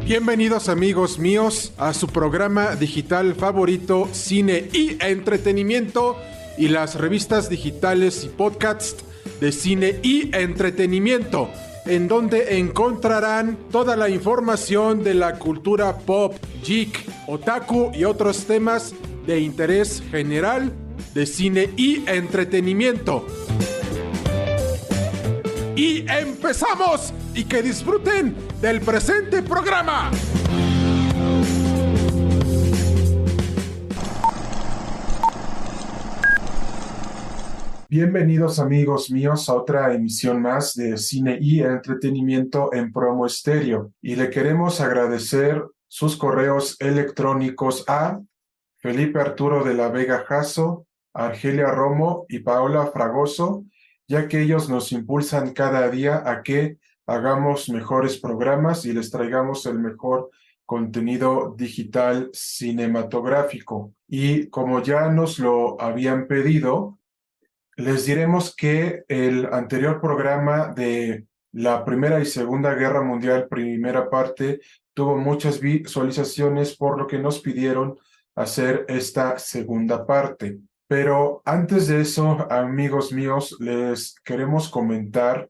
Bienvenidos amigos míos a su programa digital favorito, Cine y Entretenimiento, y las revistas digitales y podcasts de cine y entretenimiento, en donde encontrarán toda la información de la cultura pop, geek, otaku y otros temas de interés general de cine y entretenimiento. Y empezamos, y que disfruten del presente programa. Bienvenidos amigos míos a otra emisión más de Cine y Entretenimiento en Promo Estéreo. Y le queremos agradecer sus correos electrónicos a Felipe Arturo de la Vega Jasso, Argelia Romo y Paola Fragoso, ya que ellos nos impulsan cada día a que hagamos mejores programas y les traigamos el mejor contenido digital cinematográfico. Y como ya nos lo habían pedido, les diremos que el anterior programa de la Primera y Segunda Guerra Mundial, primera parte, tuvo muchas visualizaciones, por lo que nos pidieron hacer esta segunda parte. Pero antes de eso, amigos míos, les queremos comentar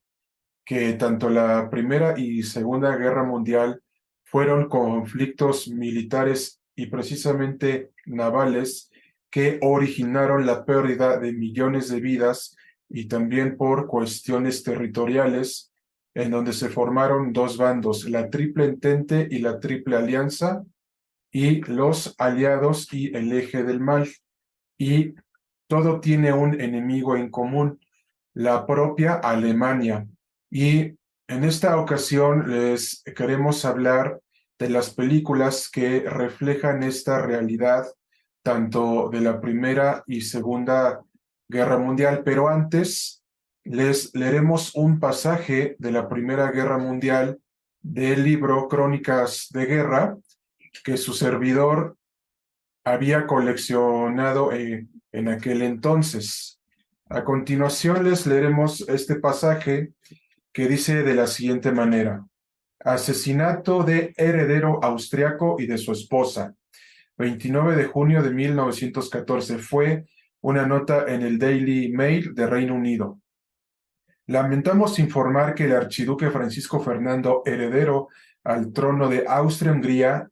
que tanto la Primera y Segunda Guerra Mundial fueron conflictos militares y precisamente navales que originaron la pérdida de millones de vidas, y también por cuestiones territoriales, en donde se formaron dos bandos, la Triple Entente y la Triple Alianza, y los aliados y el Eje del Mal. Y todo tiene un enemigo en común, la propia Alemania. Y en esta ocasión les queremos hablar de las películas que reflejan esta realidad, tanto de la Primera y Segunda Guerra Mundial. Pero antes les leeremos un pasaje de la Primera Guerra Mundial del libro Crónicas de Guerra, que su servidor había coleccionado en aquel entonces. A continuación les leeremos este pasaje que dice de la siguiente manera: asesinato de heredero austriaco y de su esposa. 29 de junio de 1914. Fue una nota en el Daily Mail de Reino Unido. Lamentamos informar que el archiduque Francisco Fernando, heredero al trono de Austria-Hungría,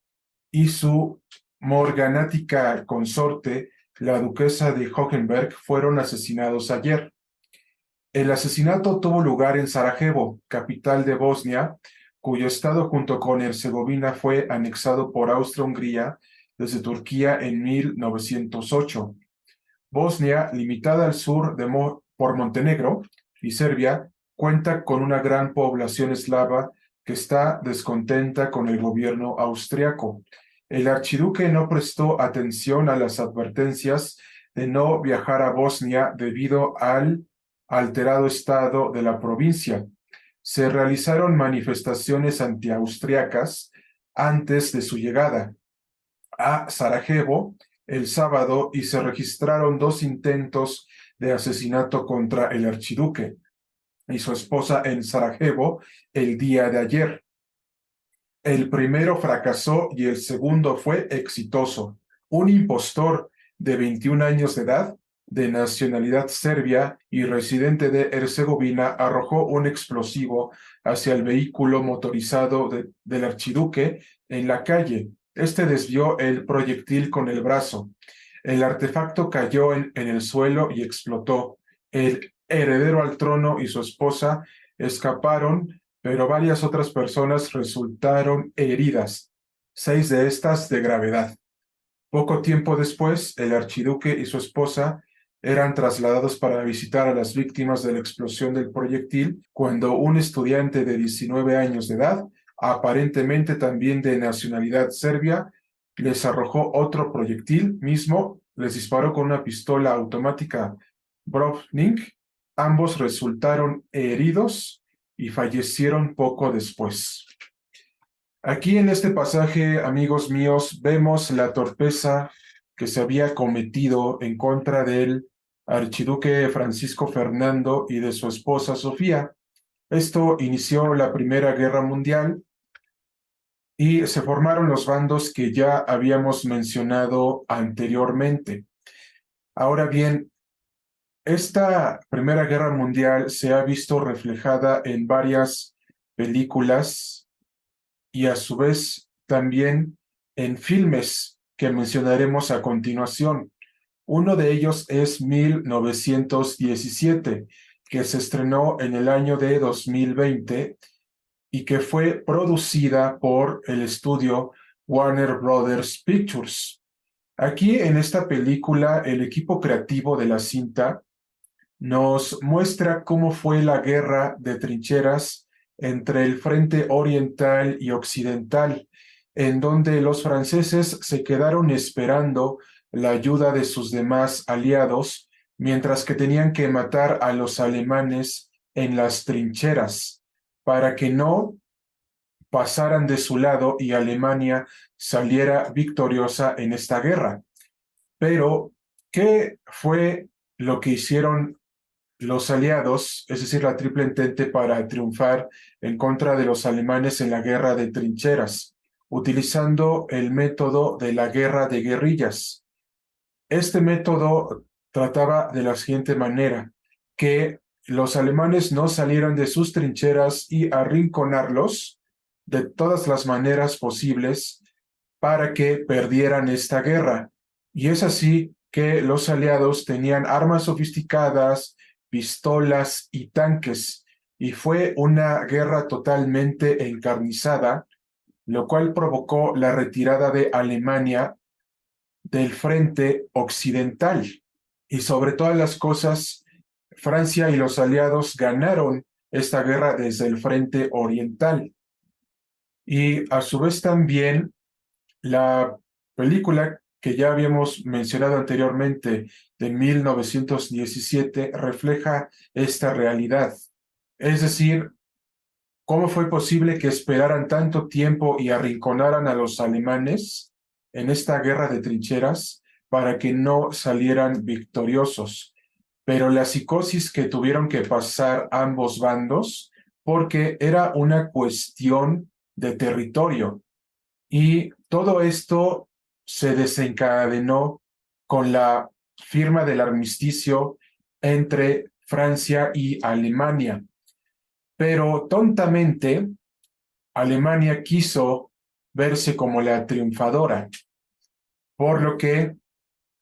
y su morganática consorte, la duquesa de Hohenberg, fueron asesinados ayer. El asesinato tuvo lugar en Sarajevo, capital de Bosnia, cuyo estado junto con Herzegovina fue anexado por Austria-Hungría desde Turquía en 1908. Bosnia, limitada al sur por Montenegro y Serbia, cuenta con una gran población eslava que está descontenta con el gobierno austriaco. El archiduque no prestó atención a las advertencias de no viajar a Bosnia debido al alterado estado de la provincia. Se realizaron manifestaciones antiaustriacas antes de su llegada a Sarajevo el sábado, y se registraron 2 intentos de asesinato contra el archiduque y su esposa en Sarajevo el día de ayer. El primero fracasó y el segundo fue exitoso. Un impostor de 21 años de edad, de nacionalidad serbia y residente de Herzegovina, arrojó un explosivo hacia el vehículo motorizado del archiduque en la calle. Este desvió el proyectil con el brazo. El artefacto cayó en el suelo y explotó. El heredero al trono y su esposa escaparon, pero varias otras personas resultaron heridas, 6 de estas de gravedad. Poco tiempo después, el archiduque y su esposa eran trasladados para visitar a las víctimas de la explosión del proyectil, cuando un estudiante de 19 años de edad, aparentemente también de nacionalidad serbia, les arrojó otro proyectil mismo, les disparó con una pistola automática Browning. Ambos resultaron heridos y fallecieron poco después. Aquí en este pasaje, amigos míos, vemos la torpeza que se había cometido en contra del archiduque Francisco Fernando y de su esposa, Sofía. Esto inició la Primera Guerra Mundial y se formaron los bandos que ya habíamos mencionado anteriormente. Ahora bien, esta Primera Guerra Mundial se ha visto reflejada en varias películas y a su vez también en filmes que mencionaremos a continuación. Uno de ellos es 1917, que se estrenó en el año de 2020 y que fue producida por el estudio Warner Brothers Pictures. Aquí en esta película, el equipo creativo de la cinta nos muestra cómo fue la guerra de trincheras entre el frente oriental y occidental, en donde los franceses se quedaron esperando la ayuda de sus demás aliados, mientras que tenían que matar a los alemanes en las trincheras, para que no pasaran de su lado y Alemania saliera victoriosa en esta guerra. Pero, ¿qué fue lo que hicieron los aliados, es decir, la Triple Entente, para triunfar en contra de los alemanes en la guerra de trincheras, utilizando el método de la guerra de guerrillas? Este método trataba de la siguiente manera: que los alemanes no salieran de sus trincheras y arrinconarlos de todas las maneras posibles para que perdieran esta guerra. Y es así que los aliados tenían armas sofisticadas, pistolas y tanques, y fue una guerra totalmente encarnizada, lo cual provocó la retirada de Alemania del frente occidental. Y sobre todas las cosas, Francia y los aliados ganaron esta guerra desde el frente oriental. Y a su vez también la película que ya habíamos mencionado anteriormente, de 1917, refleja esta realidad. Es decir, ¿cómo fue posible que esperaran tanto tiempo y arrinconaran a los alemanes en esta guerra de trincheras para que no salieran victoriosos? Pero la psicosis que tuvieron que pasar ambos bandos, porque era una cuestión de territorio. Y todo esto se desencadenó con la firma del armisticio entre Francia y Alemania. Pero tontamente, Alemania quiso verse como la triunfadora, por lo que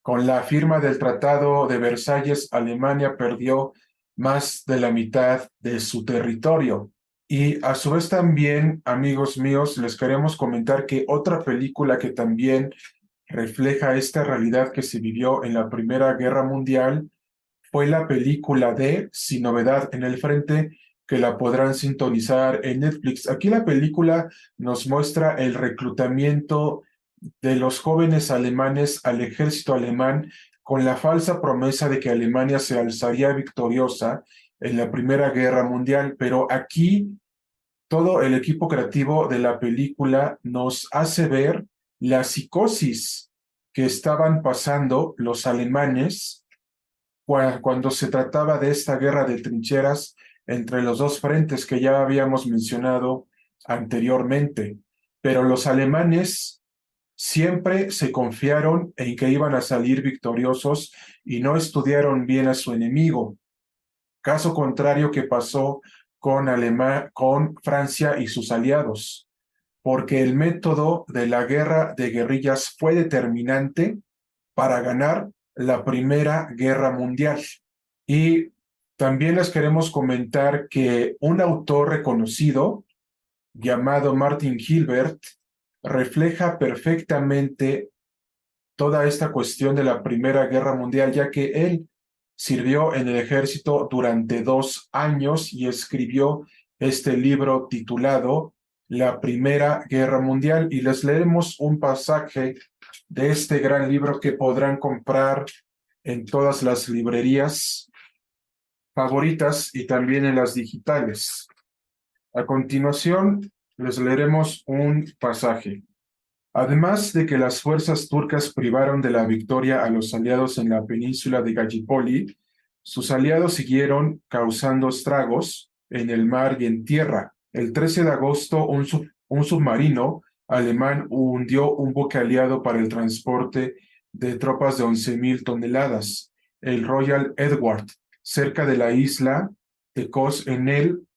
con la firma del Tratado de Versalles, Alemania perdió más de la mitad de su territorio. Y a su vez también, amigos míos, les queremos comentar que otra película que también refleja esta realidad que se vivió en la Primera Guerra Mundial fue la película de Sin Novedad en el Frente, que la podrán sintonizar en Netflix. Aquí la película nos muestra el reclutamiento de los jóvenes alemanes al ejército alemán con la falsa promesa de que Alemania se alzaría victoriosa en la Primera Guerra Mundial. Pero aquí todo el equipo creativo de la película nos hace ver la psicosis que estaban pasando los alemanes cuando se trataba de esta guerra de trincheras entre los dos frentes que ya habíamos mencionado anteriormente. Pero los alemanes siempre se confiaron en que iban a salir victoriosos y no estudiaron bien a su enemigo. Caso contrario que pasó con Francia y sus aliados, porque el método de la guerra de guerrillas fue determinante para ganar la Primera Guerra Mundial. Y también les queremos comentar que un autor reconocido llamado Martin Hilbert refleja perfectamente toda esta cuestión de la Primera Guerra Mundial, ya que él sirvió en el ejército durante 2 años y escribió este libro titulado La Primera Guerra Mundial. Y les leemos un pasaje de este gran libro que podrán comprar en todas las librerías favoritas y también en las digitales. A continuación, les leeremos un pasaje. Además de que las fuerzas turcas privaron de la victoria a los aliados en la península de Gallipoli, sus aliados siguieron causando estragos en el mar y en tierra. El 13 de agosto, un submarino alemán hundió un buque aliado para el transporte de tropas de 11.000 toneladas, el Royal Edward, cerca de la isla de Kos en el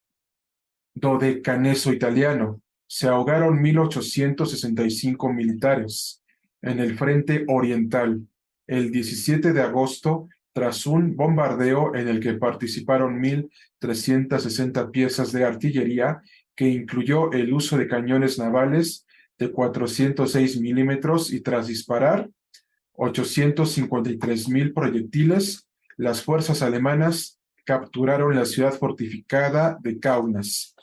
Dodecaneso italiano. Se ahogaron 1.865 militares en el frente oriental el 17 de agosto tras un bombardeo en el que participaron 1.360 piezas de artillería que incluyó el uso de cañones navales de 406 milímetros y tras disparar 853.000 proyectiles, las fuerzas alemanas capturaron la ciudad fortificada de Kaunas.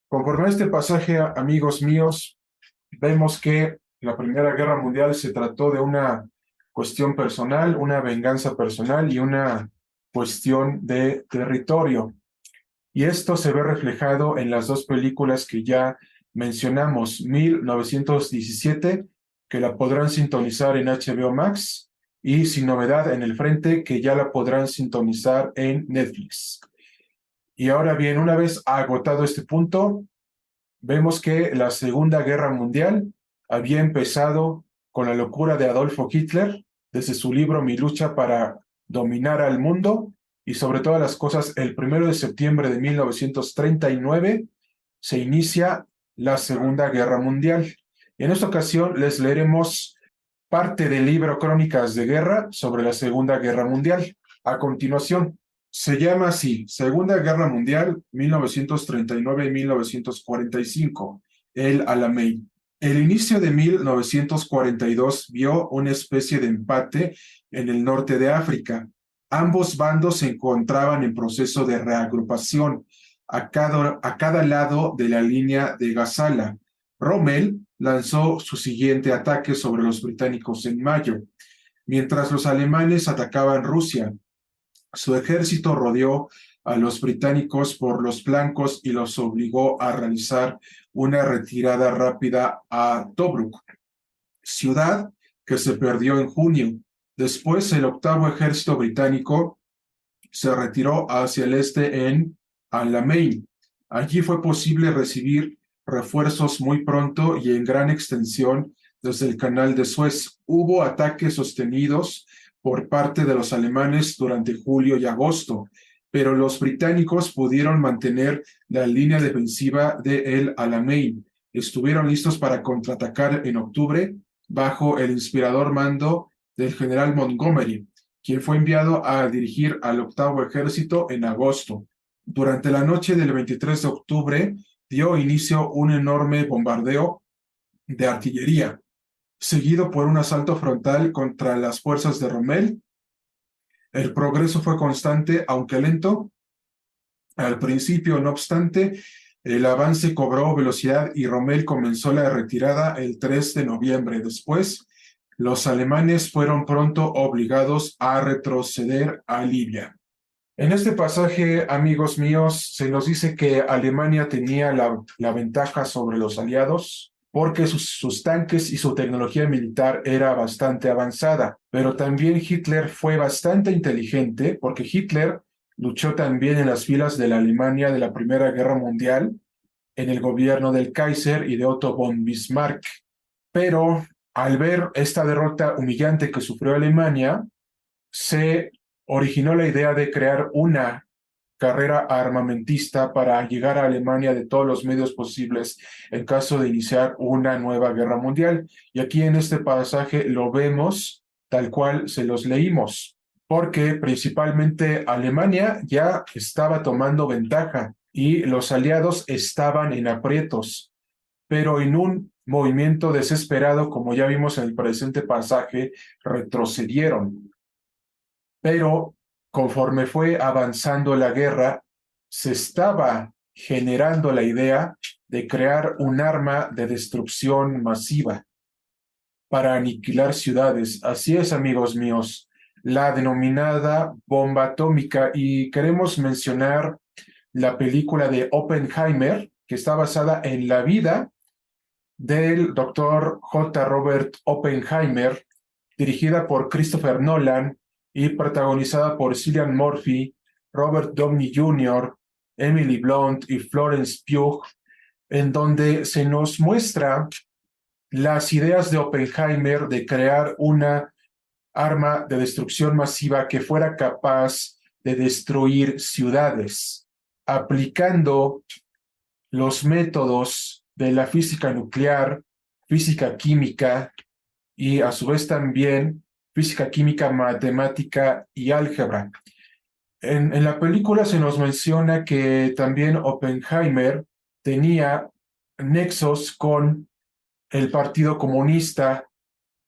Conforme a este pasaje, amigos míos, vemos que la Primera Guerra Mundial se trató de una cuestión personal, una venganza personal y una cuestión de territorio. Y esto se ve reflejado en las dos películas que ya mencionamos, 1917, que la podrán sintonizar en HBO Max, y Sin Novedad en el Frente, que ya la podrán sintonizar en Netflix. Y ahora bien, una vez agotado este punto, vemos que la Segunda Guerra Mundial había empezado con la locura de Adolfo Hitler, desde su libro Mi lucha para dominar al mundo, y sobre todas las cosas, el 1 de septiembre de 1939 se inicia la Segunda Guerra Mundial. En esta ocasión les leeremos parte del libro Crónicas de Guerra sobre la Segunda Guerra Mundial. A continuación, se llama así, Segunda Guerra Mundial, 1939-1945, el Alamein. El inicio de 1942 vio una especie de empate en el norte de África. Ambos bandos se encontraban en proceso de reagrupación a cada lado de la línea de Gazala. Rommel lanzó su siguiente ataque sobre los británicos en mayo, mientras los alemanes atacaban Rusia. Su ejército rodeó a los británicos por los flancos y los obligó a realizar una retirada rápida a Tobruk, ciudad que se perdió en junio. Después, el octavo ejército británico se retiró hacia el este en Alamein. Allí fue posible recibir refuerzos muy pronto y en gran extensión desde el canal de Suez. Hubo ataques sostenidos por parte de los alemanes durante julio y agosto, pero los británicos pudieron mantener la línea defensiva de El Alamein. Estuvieron listos para contraatacar en octubre bajo el inspirador mando del general Montgomery, quien fue enviado a dirigir al octavo ejército en agosto. Durante la noche del 23 de octubre dio inicio un enorme bombardeo de artillería, seguido por un asalto frontal contra las fuerzas de Rommel. El progreso fue constante, aunque lento. Al principio, no obstante, el avance cobró velocidad y Rommel comenzó la retirada el 3 de noviembre. Después, los alemanes fueron pronto obligados a retroceder a Libia. En este pasaje, amigos míos, se nos dice que Alemania tenía la ventaja sobre los aliados porque sus tanques y su tecnología militar era bastante avanzada, pero también Hitler fue bastante inteligente porque Hitler luchó también en las filas de la Alemania de la Primera Guerra Mundial, en el gobierno del Kaiser y de Otto von Bismarck. Pero al ver esta derrota humillante que sufrió Alemania, se originó la idea de crear una carrera armamentista para llegar a Alemania de todos los medios posibles en caso de iniciar una nueva guerra mundial. Y aquí en este pasaje lo vemos tal cual se los leímos, porque principalmente Alemania ya estaba tomando ventaja y los aliados estaban en aprietos, pero en un movimiento desesperado, como ya vimos en el presente pasaje, retrocedieron. Pero conforme fue avanzando la guerra, se estaba generando la idea de crear un arma de destrucción masiva para aniquilar ciudades. Así es, amigos míos, la denominada bomba atómica. Y queremos mencionar la película de Oppenheimer, que está basada en la vida del doctor J. Robert Oppenheimer, dirigida por Christopher Nolan y protagonizada por Cillian Murphy, Robert Downey Jr., Emily Blunt y Florence Pugh. en donde se nos muestra las ideas de Oppenheimer de crear una arma de destrucción masiva que fuera capaz de destruir ciudades, aplicando los métodos de la física nuclear, física química y a su vez también física química, matemática y álgebra. En la película se nos menciona que también Oppenheimer tenía nexos con el Partido Comunista,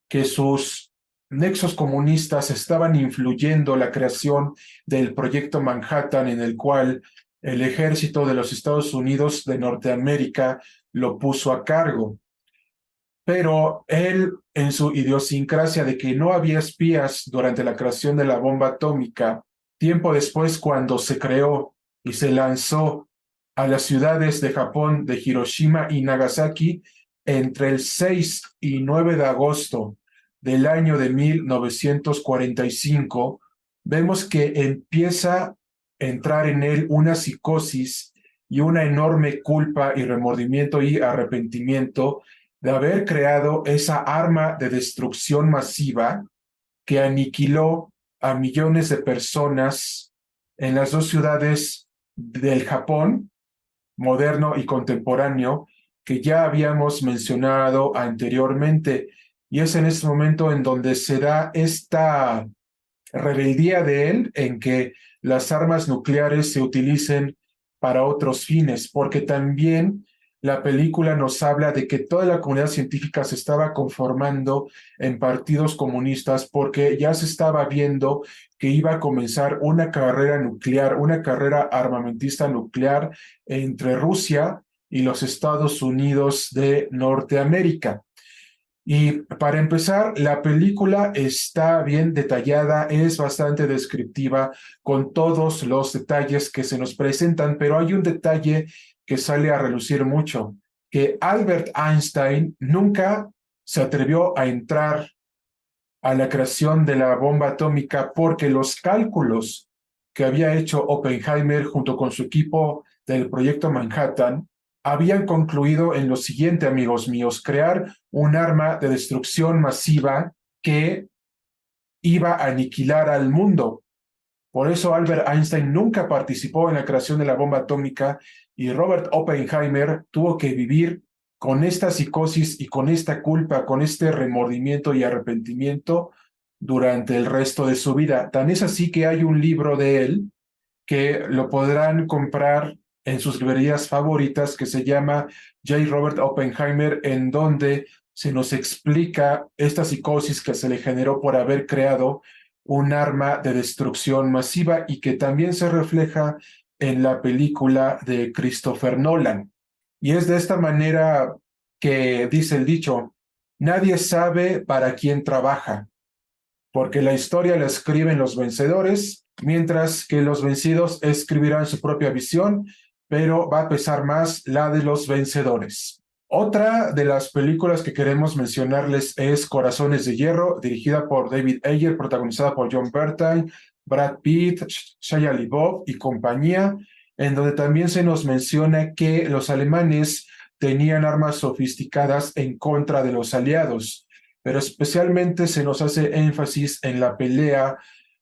que sus nexos comunistas estaban influyendo la creación del Proyecto Manhattan, en el cual el ejército de los Estados Unidos de Norteamérica lo puso a cargo. Pero él, en su idiosincrasia de que no había espías durante la creación de la bomba atómica, tiempo después, cuando se creó y se lanzó a las ciudades de Japón de Hiroshima y Nagasaki entre el 6 y 9 de agosto del año de 1945, vemos que empieza a entrar en él una psicosis y una enorme culpa y remordimiento y arrepentimiento de haber creado esa arma de destrucción masiva que aniquiló a millones de personas en las dos ciudades del Japón moderno y contemporáneo que ya habíamos mencionado anteriormente. Y es en este momento en donde se da esta rebeldía de él en que las armas nucleares se utilicen para otros fines, porque también la película nos habla de que toda la comunidad científica se estaba conformando en partidos comunistas porque ya se estaba viendo que iba a comenzar una carrera nuclear, una carrera armamentista nuclear entre Rusia y los Estados Unidos de Norteamérica. Y para empezar, la película está bien detallada, es bastante descriptiva con todos los detalles que se nos presentan, pero hay un detalle que sale a relucir mucho, que Albert Einstein nunca se atrevió a entrar a la creación de la bomba atómica porque los cálculos que había hecho Oppenheimer junto con su equipo del proyecto Manhattan habían concluido en lo siguiente, amigos míos: crear un arma de destrucción masiva que iba a aniquilar al mundo. Por eso Albert Einstein nunca participó en la creación de la bomba atómica y Robert Oppenheimer tuvo que vivir con esta psicosis y con esta culpa, con este remordimiento y arrepentimiento durante el resto de su vida. Tan es así que hay un libro de él que lo podrán comprar en sus librerías favoritas, que se llama J. Robert Oppenheimer, en donde se nos explica esta psicosis que se le generó por haber creado un arma de destrucción masiva y que también se refleja en la película de Christopher Nolan. Y es de esta manera que dice el dicho: nadie sabe para quién trabaja, porque la historia la escriben los vencedores, mientras que los vencidos escribirán su propia visión, pero va a pesar más la de los vencedores. Otra de las películas que queremos mencionarles es Corazones de Hierro, dirigida por David Ayer, protagonizada por John Berthein, Brad Pitt, Shia LaBeouf y compañía, en donde también se nos menciona que los alemanes tenían armas sofisticadas en contra de los aliados, pero especialmente se nos hace énfasis en la pelea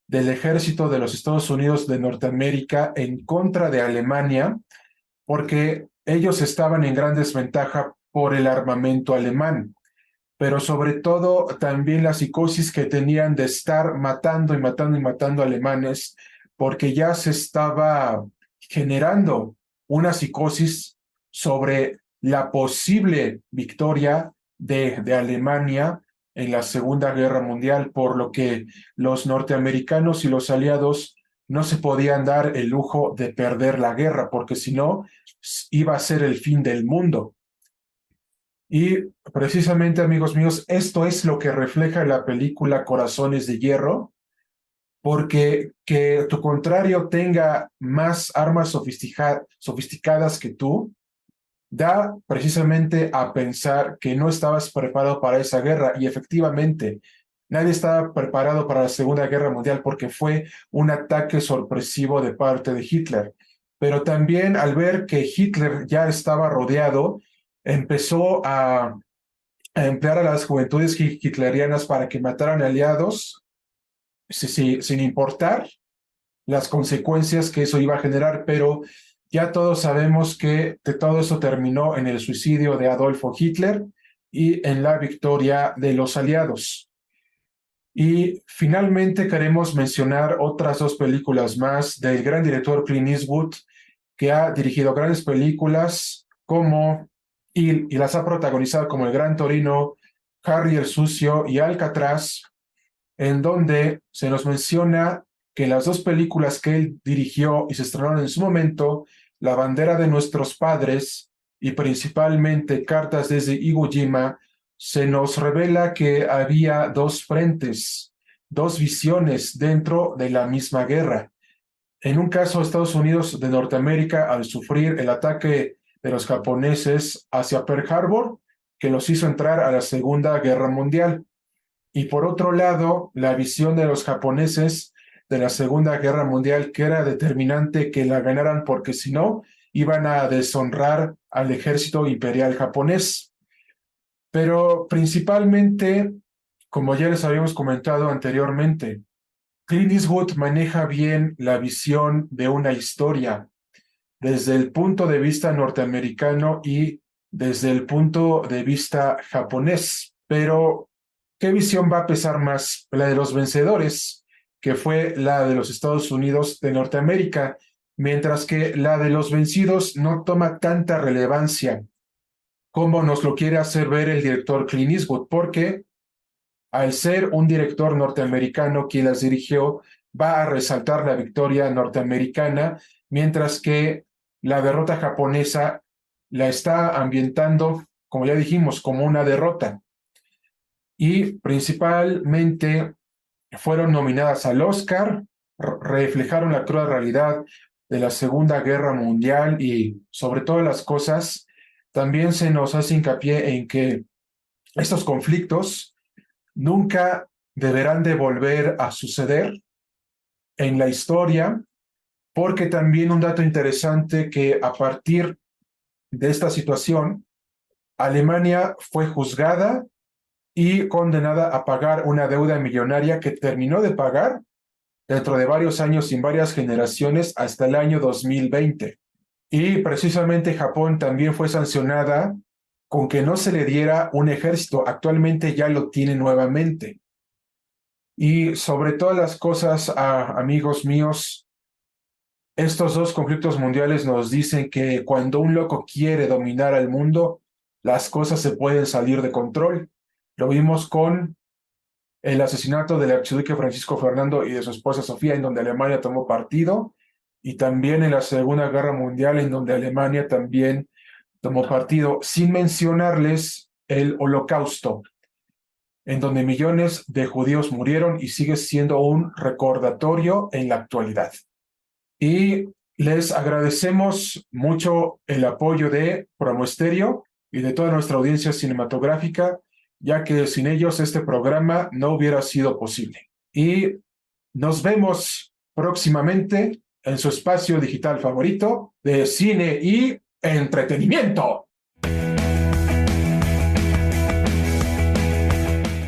del ejército de los Estados Unidos de Norteamérica en contra de Alemania, porque ellos estaban en gran desventaja por el armamento alemán, pero sobre todo también la psicosis que tenían de estar matando y matando y matando alemanes, porque ya se estaba generando una psicosis sobre la posible victoria de Alemania en la Segunda Guerra Mundial, por lo que los norteamericanos y los aliados no se podían dar el lujo de perder la guerra, porque si no, iba a ser el fin del mundo. Y precisamente, amigos míos, esto es lo que refleja la película Corazones de Hierro, porque que tu contrario tenga más armas sofisticadas que tú, da precisamente a pensar que no estabas preparado para esa guerra. Y efectivamente, nadie estaba preparado para la Segunda Guerra Mundial porque fue un ataque sorpresivo de parte de Hitler. pero también al ver que Hitler ya estaba rodeado, empezó a emplear a las juventudes hitlerianas para que mataran aliados, sin importar las consecuencias que eso iba a generar, pero ya todos sabemos que todo eso terminó en el suicidio de Adolfo Hitler y en la victoria de los aliados. Y finalmente queremos mencionar otras dos películas más del gran director Clint Eastwood, que ha dirigido grandes películas y las ha protagonizado como El Gran Torino, Harry el Sucio y Alcatraz, en donde se nos menciona que las dos películas que él dirigió y se estrenaron en su momento, La bandera de nuestros padres y principalmente Cartas desde Iwo Jima, se nos revela que había dos frentes, dos visiones dentro de la misma guerra. En un caso, Estados Unidos de Norteamérica, al sufrir el ataque de los japoneses hacia Pearl Harbor, que los hizo entrar a la Segunda Guerra Mundial. Y por otro lado, la visión de los japoneses de la Segunda Guerra Mundial, que era determinante que la ganaran porque si no, iban a deshonrar al ejército imperial japonés. Pero principalmente, como ya les habíamos comentado anteriormente, Clint Eastwood maneja bien la visión de una historia desde el punto de vista norteamericano y desde el punto de vista japonés. Pero, ¿qué visión va a pesar más? La de los vencedores, que fue la de los Estados Unidos de Norteamérica, mientras que la de los vencidos no toma tanta relevancia como nos lo quiere hacer ver el director Clint Eastwood, porque al ser un director norteamericano quien las dirigió, va a resaltar la victoria norteamericana, mientras que la derrota japonesa la está ambientando, como ya dijimos, como una derrota. Y principalmente fueron nominadas al Oscar, reflejaron la cruda realidad de la Segunda Guerra Mundial y sobre todas las cosas, también se nos hace hincapié en que estos conflictos nunca deberán de volver a suceder en la historia, porque también un dato interesante que a partir de esta situación, Alemania fue juzgada y condenada a pagar una deuda millonaria que terminó de pagar dentro de varios años y en varias generaciones hasta el año 2020. Y precisamente Japón también fue sancionada con que no se le diera un ejército. Actualmente ya lo tiene nuevamente. Y sobre todas las cosas, amigos míos, estos dos conflictos mundiales nos dicen que cuando un loco quiere dominar al mundo, las cosas se pueden salir de control. Lo vimos con el asesinato del archiduque Francisco Fernando y de su esposa Sofía, en donde Alemania tomó partido, y también en la Segunda Guerra Mundial, en donde Alemania también tomó partido, sin mencionarles el Holocausto, en donde millones de judíos murieron y sigue siendo un recordatorio en la actualidad. Y les agradecemos mucho el apoyo de Promo Estéreo y de toda nuestra audiencia cinematográfica, ya que sin ellos este programa no hubiera sido posible. Y nos vemos próximamente en su espacio digital favorito de cine y entretenimiento.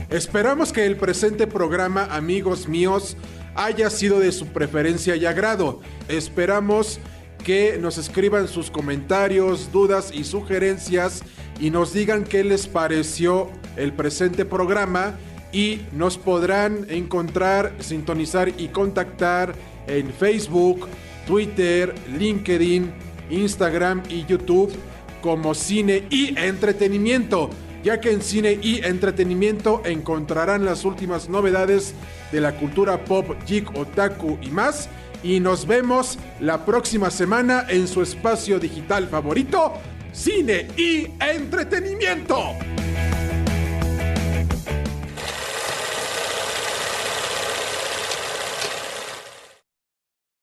Esperamos que el presente programa, amigos míos, haya sido de su preferencia y agrado. Esperamos que nos escriban sus comentarios, dudas y sugerencias y nos digan qué les pareció el presente programa, y nos podrán encontrar, sintonizar y contactar en Facebook, Twitter, LinkedIn, Instagram y YouTube como Cine y Entretenimiento, ya que en Cine y Entretenimiento encontrarán las últimas novedades de la cultura pop, geek, otaku y más. Y nos vemos la próxima semana en su espacio digital favorito, Cine y Entretenimiento.